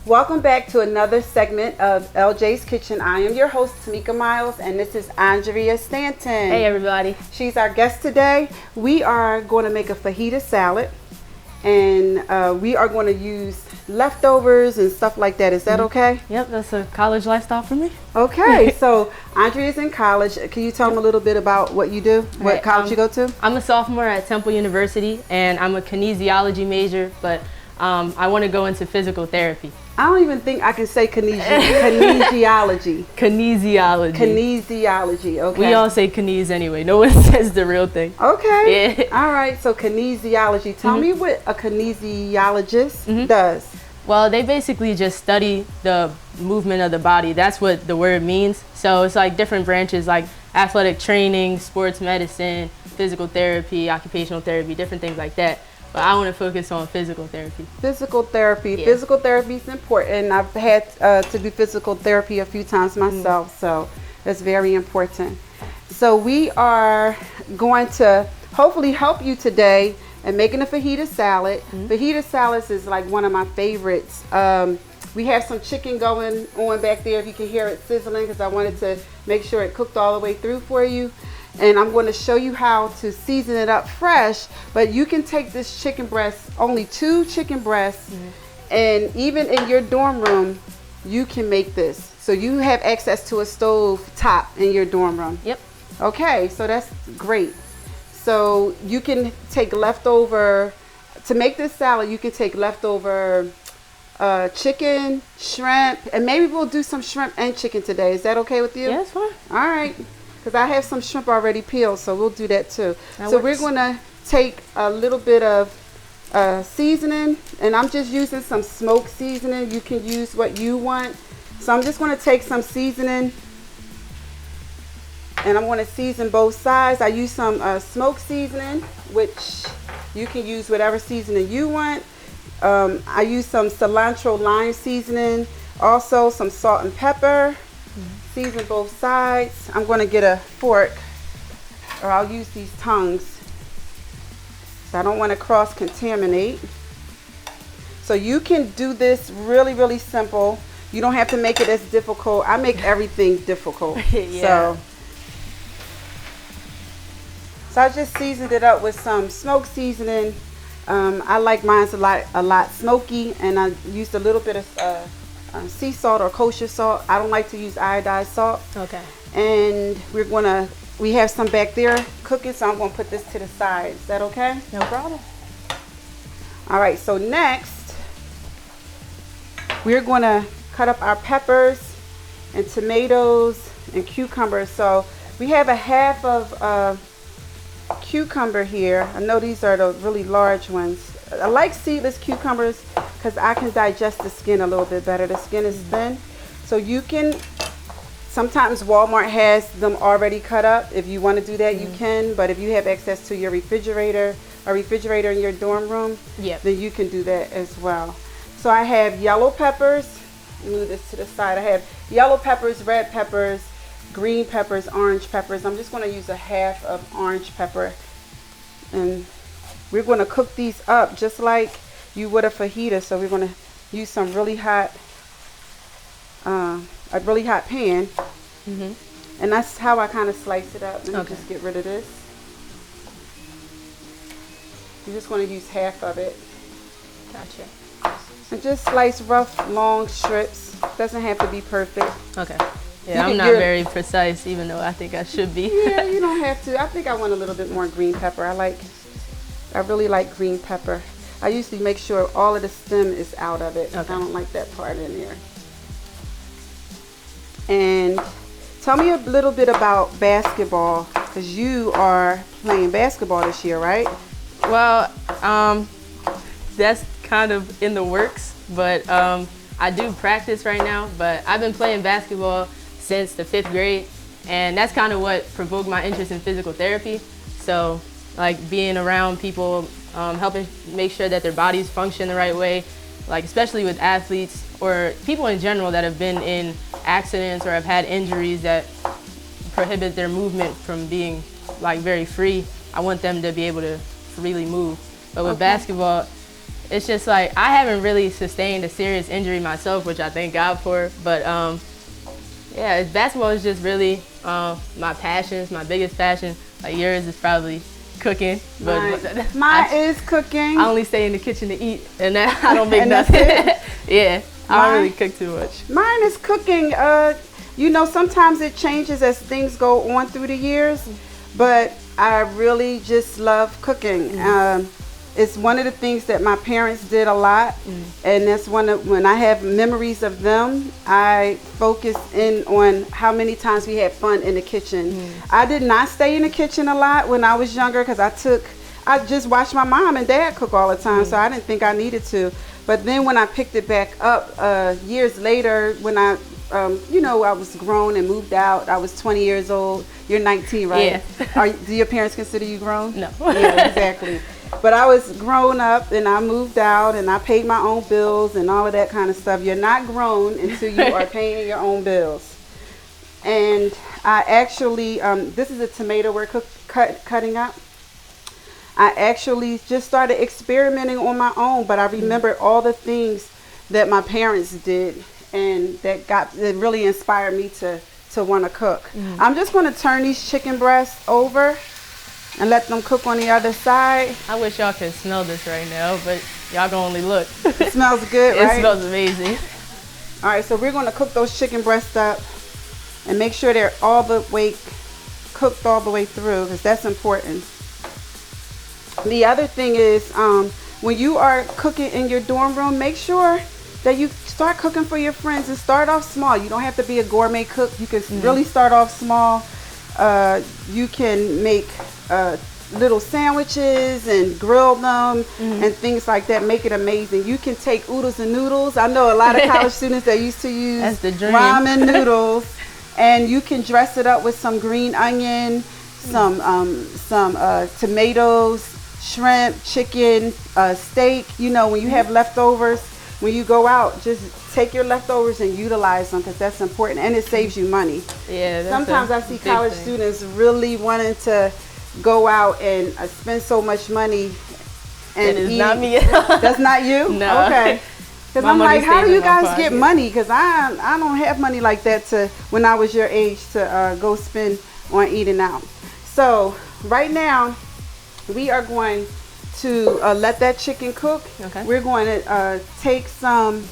Welcome back to another segment of LJ's Kitchen. I am your host, Tomika Miles, and this is Andria Stanton. Hey everybody. She's our guest today. We are going to make a fajita salad, and we are going to use leftovers and stuff like that. Is that okay? Yep, that's a college lifestyle for me. Okay, so Andria's in college. Can you tell them a little bit about what you do? What college you go to? I'm a sophomore at Temple University, and I'm a kinesiology major, but I want to go into physical therapy. I don't even think I can say kinesiology. Kinesiology. Kinesiology, okay. We all say kines anyway. No one says the real thing. Okay. Yeah. All right, so kinesiology. Tell me what a kinesiologist does. Well, they basically just study the movement of the body. That's what the word means. So it's like different branches like athletic training, sports medicine, physical therapy, occupational therapy, different things like that. But I want to focus on physical therapy. Physical therapy. Yeah. Physical therapy is important. I've had to do physical therapy a few times myself, so that's very important. So we are going to hopefully help you today in making a fajita salad. Fajita salads is like one of my favorites. We have some chicken going on back there, if you can hear it sizzling, because I wanted to make sure it cooked all the way through for you. And I'm going to show you how to season it up fresh, but you can take this chicken breast, only 2 chicken breasts, and even in your dorm room, you can make this. So you have access to a stove top in your dorm room. Yep. Okay, so that's great. So you can take leftover, to make this salad, you can take leftover chicken, shrimp, and maybe we'll do some shrimp and chicken today. Is that okay with you? Yeah, that's fine. All right. Because I have some shrimp already peeled, so we'll do that too. That so works. we're going to take a little bit of seasoning, and I'm just using some smoked seasoning. You can use what you want. So I'm just going to take some seasoning, and I'm going to season both sides. I use some smoked seasoning, which you can use whatever seasoning you want. I use some cilantro lime seasoning, also some salt and pepper. Season both sides. I'm going to get a fork, or I'll use these tongues, so I don't want to cross contaminate. So you can do this really, really simple. You don't have to make it as difficult. I make everything difficult. Yeah. So I just seasoned it up with some smoked seasoning. I like mine a lot smoky, and I used a little bit of sea salt or kosher salt. I don't like to use iodized salt. Okay. And we have some back there cooking, so I'm going to put this to the side. Is that okay? No problem. All right, so next we're going to cut up our peppers and tomatoes and cucumbers. So we have a half of cucumber here. I know these are the really large ones. I like seedless cucumbers because I can digest the skin a little bit better. The skin is thin, so you can, sometimes Walmart has them already cut up. If you want to do that, you can, but if you have access to your refrigerator in your dorm room, then you can do that as well. So I have yellow peppers. Move this to the side. I have yellow peppers, red peppers, green peppers, orange peppers. I'm just going to use a half of orange pepper, and we're going to cook these up just like you would a fajita. So we're going to use some really hot, a really hot pan, and that's how I kind of slice it up. Let me just get rid of this. You're just going to use half of it. Gotcha. And just slice rough, long strips. Doesn't have to be perfect. Okay. Yeah, I'm not very precise, even though I think I should be. Yeah, you don't have to. I think I want a little bit more green pepper. I really like green pepper. I usually make sure all of the stem is out of it. I don't like that part in there. And tell me a little bit about basketball, because you are playing basketball this year, right? Well, that's kind of in the works, but I do practice right now. But I've been playing basketball since the 5th grade, and that's kind of what provoked my interest in physical therapy. So like being around people, helping make sure that their bodies function the right way, like especially with athletes or people in general that have been in accidents or have had injuries that prohibit their movement from being like very free. I want them to be able to freely move. But with basketball, it's just like I haven't really sustained a serious injury myself, which I thank God for. But yeah, basketball is just really my passion. It's my biggest passion. Like yours is probably cooking. But mine is cooking. I only stay in the kitchen to eat, and then I don't make nothing. Yeah, I don't really cook too much. Mine is cooking. You know, sometimes it changes as things go on through the years, but I really just love cooking. It's one of the things that my parents did a lot, and that's when I have memories of them, I focus in on how many times we had fun in the kitchen. I did not stay in the kitchen a lot when I was younger because I just watched my mom and dad cook all the time, so I didn't think I needed to. But then when I picked it back up years later, when I you know, I was grown and moved out. I was 20 years old. You're 19, right? Yeah. Do your parents consider you grown? No. Yeah, exactly. But I was grown up and I moved out and I paid my own bills and all of that kind of stuff. You're not grown until you are paying your own bills. And I actually, this is a tomato we're cutting up. I actually just started experimenting on my own, but I remembered all the things that my parents did, and that really inspired me to want to cook. I'm just going to turn these chicken breasts over and let them cook on the other side. I wish y'all could smell this right now, but y'all can only look. It smells good, right? It smells amazing. All right, so we're going to cook those chicken breasts up and make sure they're all the way cooked all the way through, because that's important. The other thing is, when you are cooking in your dorm room, make sure that you start cooking for your friends and start off small. You don't have to be a gourmet cook. You can really start off small. You can make little sandwiches and grill them and things like that. Make it amazing. You can take oodles and noodles. I know a lot of college students that used to use ramen noodles, and you can dress it up with some green onion, some tomatoes, shrimp, chicken, steak. You know, when you have leftovers, when you go out, just take your leftovers and utilize them, because that's important, and it saves you money. Yeah. Sometimes I see college students really wanting to go out and spend so much money and it's eat. not me. That's not you? No. Okay. Because I'm like, how do you guys get money? Because I don't have money like that to, when I was your age, to go spend on eating out. So right now, we are going to let that chicken cook. Okay. We're going to take some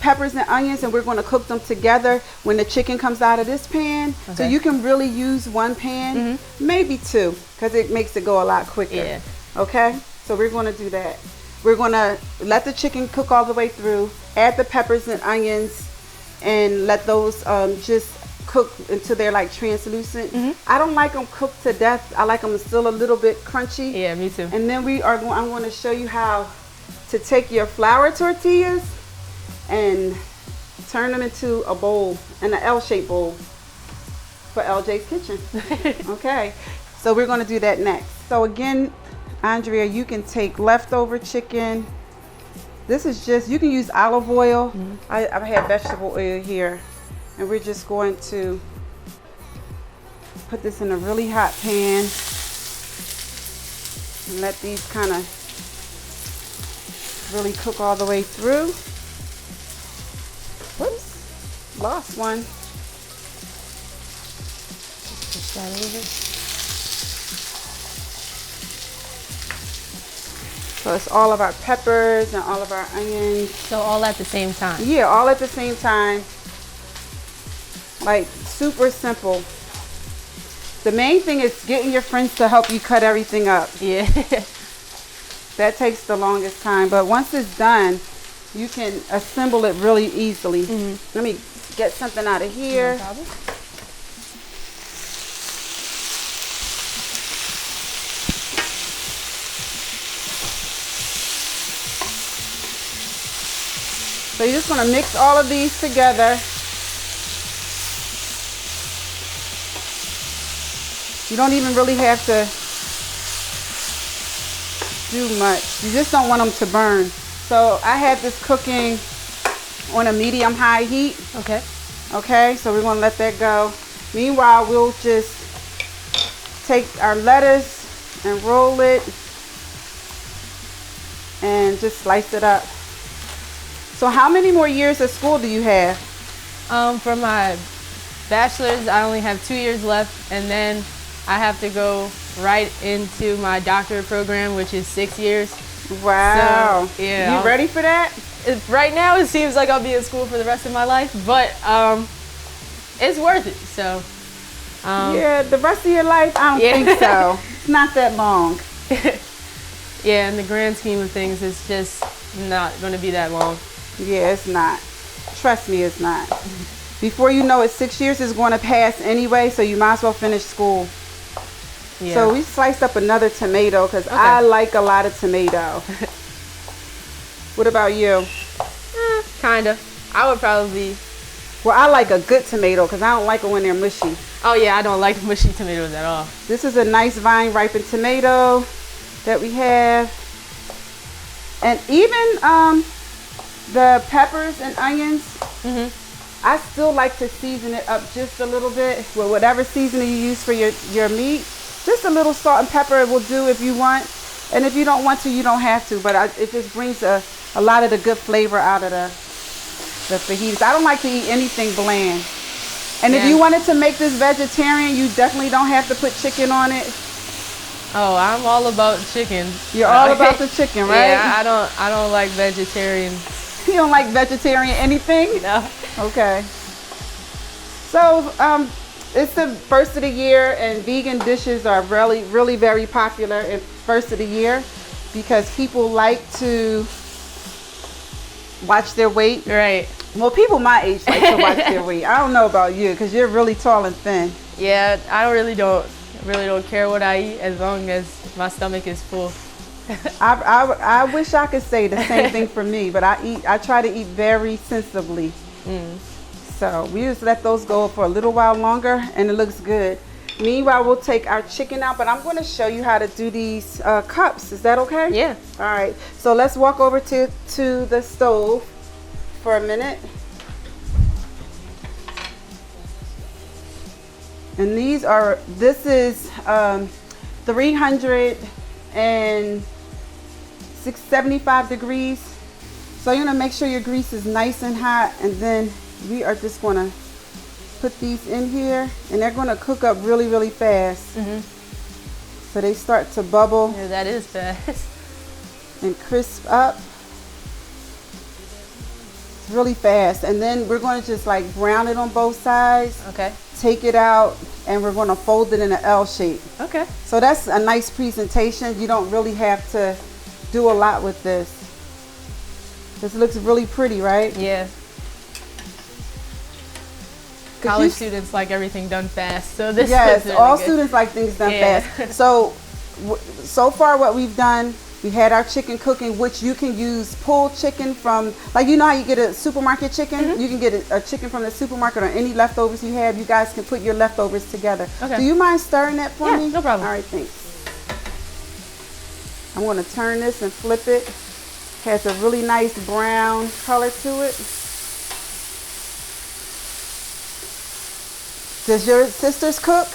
peppers and onions, and we're going to cook them together when the chicken comes out of this pan. Okay. So you can really use one pan, maybe two, because it makes it go a lot quicker. Yeah. Okay, so we're going to do that. We're going to let the chicken cook all the way through, add the peppers and onions, and let those just cook until they're like translucent. I don't like them cooked to death. I like them still a little bit crunchy. Yeah, me too. And then I'm going to show you how to take your flour tortillas and turn them into a bowl, an L-shaped bowl for LJ's Kitchen. Okay, so we're going to do that next. So again, Andrea, you can take leftover chicken. This is just, you can use olive oil. I have vegetable oil here. And we're just going to put this in a really hot pan and let these kind of really cook all the way through. Whoops, lost one. Push that over. So it's all of our peppers and all of our onions. So all at the same time? Yeah, all at the same time. Like, super simple. The main thing is getting your friends to help you cut everything up. Yeah. That takes the longest time, but once it's done, you can assemble it really easily. Let me get something out of here. No problem. So you're just going to mix all of these together. You don't even really have to do much. You just don't want them to burn. So I have this cooking on a medium-high heat. Okay. Okay, so we're going to let that go. Meanwhile, we'll just take our lettuce and roll it and just slice it up. So how many more years of school do you have? For my bachelor's, I only have 2 years left, and then I have to go right into my doctorate program, which is 6 years. Wow. So, yeah. You ready for that? Right now, it seems like I'll be in school for the rest of my life, but it's worth it. So. Yeah, the rest of your life, I don't think so. It's not that long. Yeah, in the grand scheme of things, it's just not going to be that long. Yeah, it's not. Trust me, it's not. Before you know it, 6 years is going to pass anyway, so you might as well finish school. Yeah. So we sliced up another tomato because I like a lot of tomato. What about you? Kind of. I would probably... Well, I like a good tomato because I don't like it when they're mushy. Oh yeah, I don't like mushy tomatoes at all. This is a nice vine ripened tomato that we have. And even the peppers and onions, I still like to season it up just a little bit with whatever seasoning you use for your meat. Just a little salt and pepper will do if you want. And if you don't want to, you don't have to. But it just brings a lot of the good flavor out of the fajitas. I don't like to eat anything bland. And if you wanted to make this vegetarian, you definitely don't have to put chicken on it. Oh, I'm all about chicken. You're all about the chicken, right? Yeah, I don't like vegetarian. You don't like vegetarian anything? No. Okay. So, it's the first of the year, and vegan dishes are really very popular in first of the year because people like to watch their weight. Right. Well, people my age like to watch their weight. I don't know about you because you're really tall and thin. Yeah, I really don't care what I eat as long as my stomach is full. I wish I could say the same thing for me, but I try to eat very sensibly. So we just let those go for a little while longer, and it looks good. Meanwhile, we'll take our chicken out, but I'm going to show you how to do these cups. Is that okay? Yeah. All right. So let's walk over to the stove for a minute. And this is 375 degrees. So you're gonna make sure your grease is nice and hot, and then we are just gonna put these in here, and they're gonna cook up really fast. So they start to bubble. Yeah, that is fast. And crisp up. It's really fast. And then we're gonna just like brown it on both sides. Okay. Take it out, and we're gonna fold it in an L shape. Okay. So that's a nice presentation. You don't really have to do a lot with this. This looks really pretty, right? Yeah. College students like everything done fast, so this yes, really all good. students like things done fast. So far what we've done, we had our chicken cooking, which you can use pulled chicken from, like you know how you get a supermarket chicken? You can get a chicken from the supermarket or any leftovers you have. You guys can put your leftovers together. Okay. Do you mind stirring that for me? Yeah, no problem. All right, thanks. I'm going to turn this and flip it. Has a really nice brown color to it. Does your sisters cook?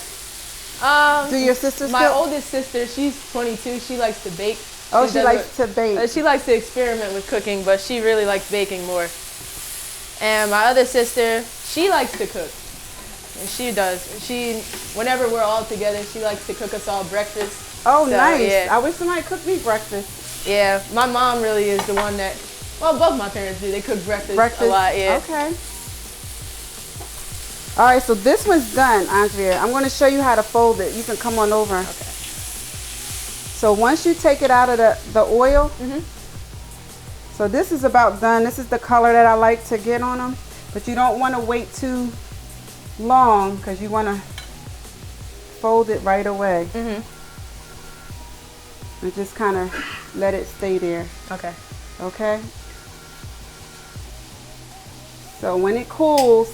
Do your sisters my cook? oldest sister, she's 22. She likes to bake. Oh, she likes to bake. She likes to experiment with cooking, but she really likes baking more. And my other sister, she likes to cook. And she does. Whenever we're all together, she likes to cook us all breakfast. Oh, so, nice. Yeah. I wish somebody cooked me breakfast. Yeah, my mom really is the one that, well, both my parents do. They cook breakfast a lot, yeah. Okay. All right, so this one's done, Andrea. I'm going to show you how to fold it. You can come on over. Okay. So once you take it out of the oil, so this is about done. This is the color that I like to get on them, but you don't want to wait too long because you want to fold it right away. And just kind of let it stay there. Okay. Okay. So when it cools,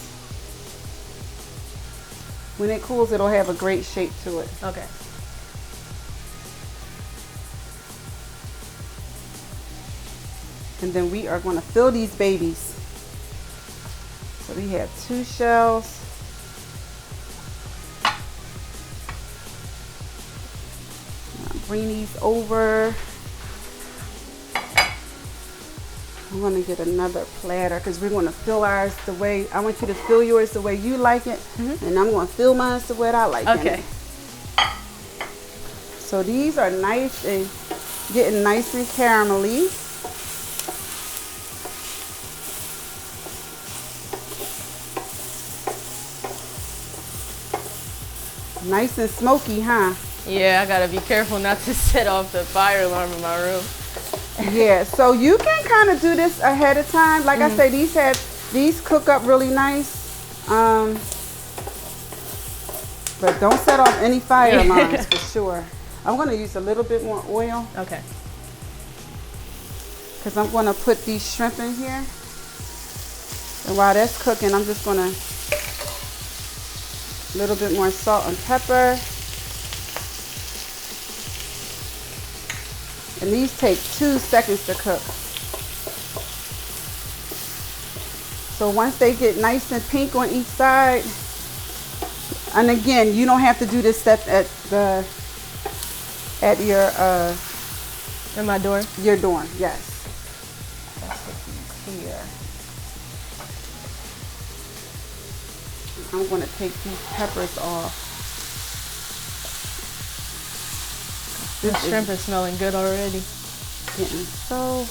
it'll have a great shape to it. Okay. And then we are going to fill these babies. So we have 2 shells. Bring these over. I'm gonna get another platter because we're gonna fill ours the way, I want you to fill yours the way you like it, and I'm gonna fill mine the way I like it. Okay. So these are nice and getting nice and caramelly. Nice and smoky, huh? Yeah, I gotta be careful not to set off the fire alarm in my room. Yeah, so you can kind of do this ahead of time. Like I say, these cook up really nice. But don't set off any fire alarms for sure. I'm gonna use a little bit more oil. Okay. Because I'm gonna put these shrimp in here. And while that's cooking, I'm just gonna a little bit more salt and pepper. And these take 2 seconds to cook. So once they get nice and pink on each side, and again, you don't have to do this step at your In my door? your door. Yes. Let's put these here. I'm going to take these peppers off. The shrimp is smelling good already. Getting so.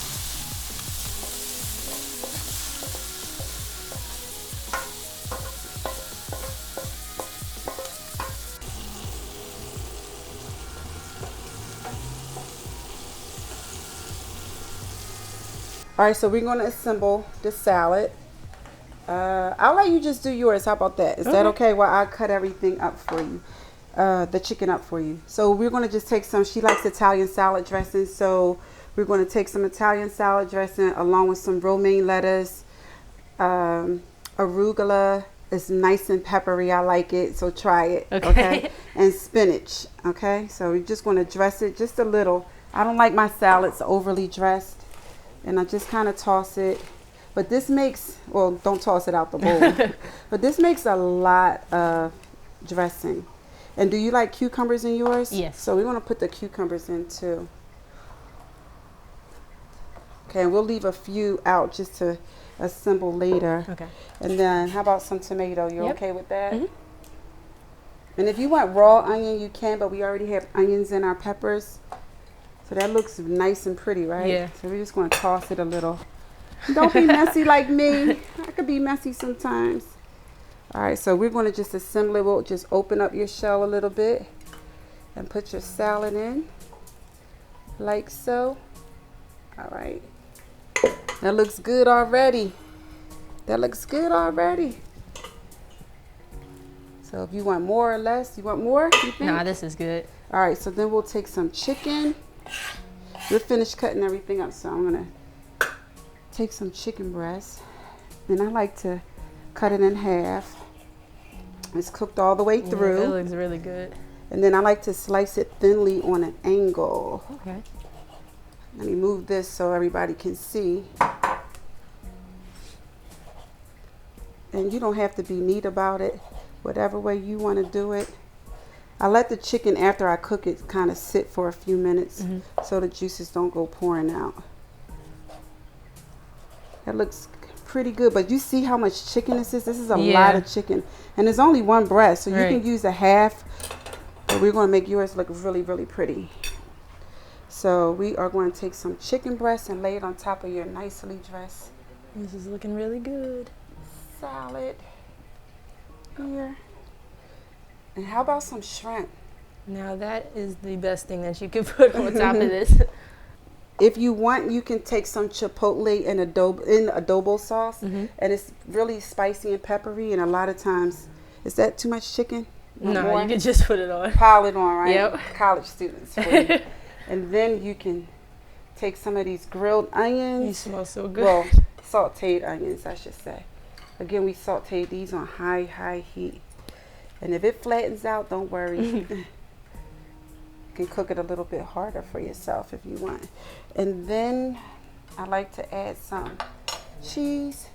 All right, so we're going to assemble the salad. I'll let you just do yours. How about that? Is that okay? While I cut everything up for you, the chicken up for you. So we're going to just take some. She likes Italian salad dressing, so we're going to take some Italian salad dressing along with some romaine lettuce, arugula. It's nice and peppery. I like it, so try it. Okay. And spinach. Okay. So we're just going to dress it just a little. I don't like my salads overly dressed. And I just kind of toss it. But this makes, well, don't toss it out the bowl. But this makes a lot of dressing. And do you like cucumbers in yours? Yes. So we're going to put the cucumbers in too. Okay, and we'll leave a few out just to assemble later. Okay. And then how about some tomato? You okay with that? Mm-hmm. And if you want raw onion, you can, but we already have onions in our peppers. So that looks nice and pretty, right? Yeah. So we're just going to toss it a little. Don't be messy like me. I could be messy sometimes. All right, so we're going to just assemble it. We'll just open up your shell a little bit and put your salad in like so. All right. That looks good already. That looks good already. So if you want more or less, you want more? You think? Nah, this is good. All right, so then we'll take some chicken. We're finished cutting everything up, so I'm gonna take some chicken breast, and I like to cut it in half. It's cooked all the way through. Yeah, it looks really good. And then I like to slice it thinly on an angle. Okay. Let me move this so everybody can see. And you don't have to be neat about it, whatever way you want to do it. I let the chicken, after I cook it, kind of sit for a few minutes so the juices don't go pouring out. That looks pretty good, but you see how much chicken this is? This is a lot of chicken. And there's only one breast, so you can use a half, but we're going to make yours look really, really pretty. So we are going to take some chicken breast and lay it on top of your nicely dressed. This is looking really good. Salad here. And how about some shrimp? Now that is the best thing that you could put on top of this. If you want, you can take some chipotle and adobo sauce, and it's really spicy and peppery. And a lot of times, is that too much chicken? No, you can just put it on. Pile it on, right? Yep. College students. For you. And then you can take some of these grilled onions. These smell so good. Well, sauteed onions, I should say. Again, we sauteed these on high heat. And if it flattens out, don't worry. You can cook it a little bit harder for yourself if you want. And then I like to add some cheese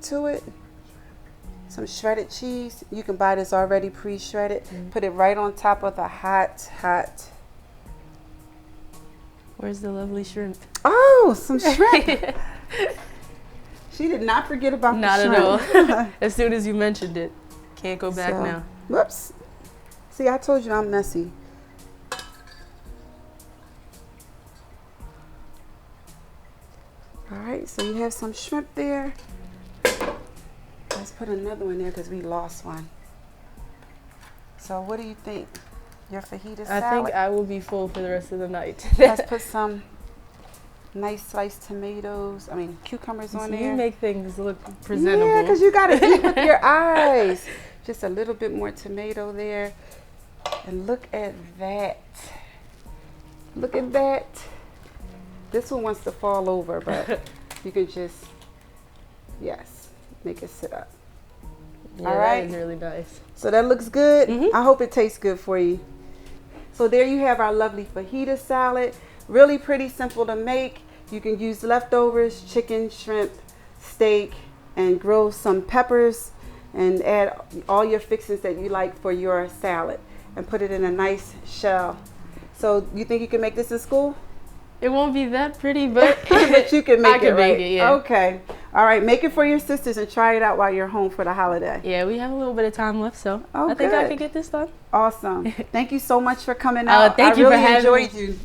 to it. Some shredded cheese. You can buy this already pre-shredded. Put it right on top of the hot. Where's the lovely shrimp? Oh, Ooh, some shrimp. She did not forget about the Not shrimp. at all. As soon as you mentioned it, can't go back now. Whoops. See, I told you I'm messy. All right, so you have some shrimp there. Let's put another one there because we lost one. So what do you think? Your fajita salad? I think I will be full for the rest of the night. Let's put some nice sliced tomatoes, cucumbers on there. You make things look presentable. Yeah, because you got to eat with your eyes. Just a little bit more tomato there. And look at that. Look at that. This one wants to fall over, but you can just, yes, make it sit up. Yeah, all right. That is really nice. So that looks good. Mm-hmm. I hope it tastes good for you. So there you have our lovely fajita salad. Really pretty simple to make. You can use leftovers, chicken, shrimp, steak, and grill some peppers and add all your fixings that you like for your salad and put it in a nice shell. So you think you can make this in school? It won't be that pretty, but, but you can make I can right? make it, yeah. Okay. All right, make it for your sisters and try it out while you're home for the holiday. Yeah, we have a little bit of time left, so I think I can get this done. Awesome. Thank you so much for coming out. Thank you for having me. I really enjoyed you.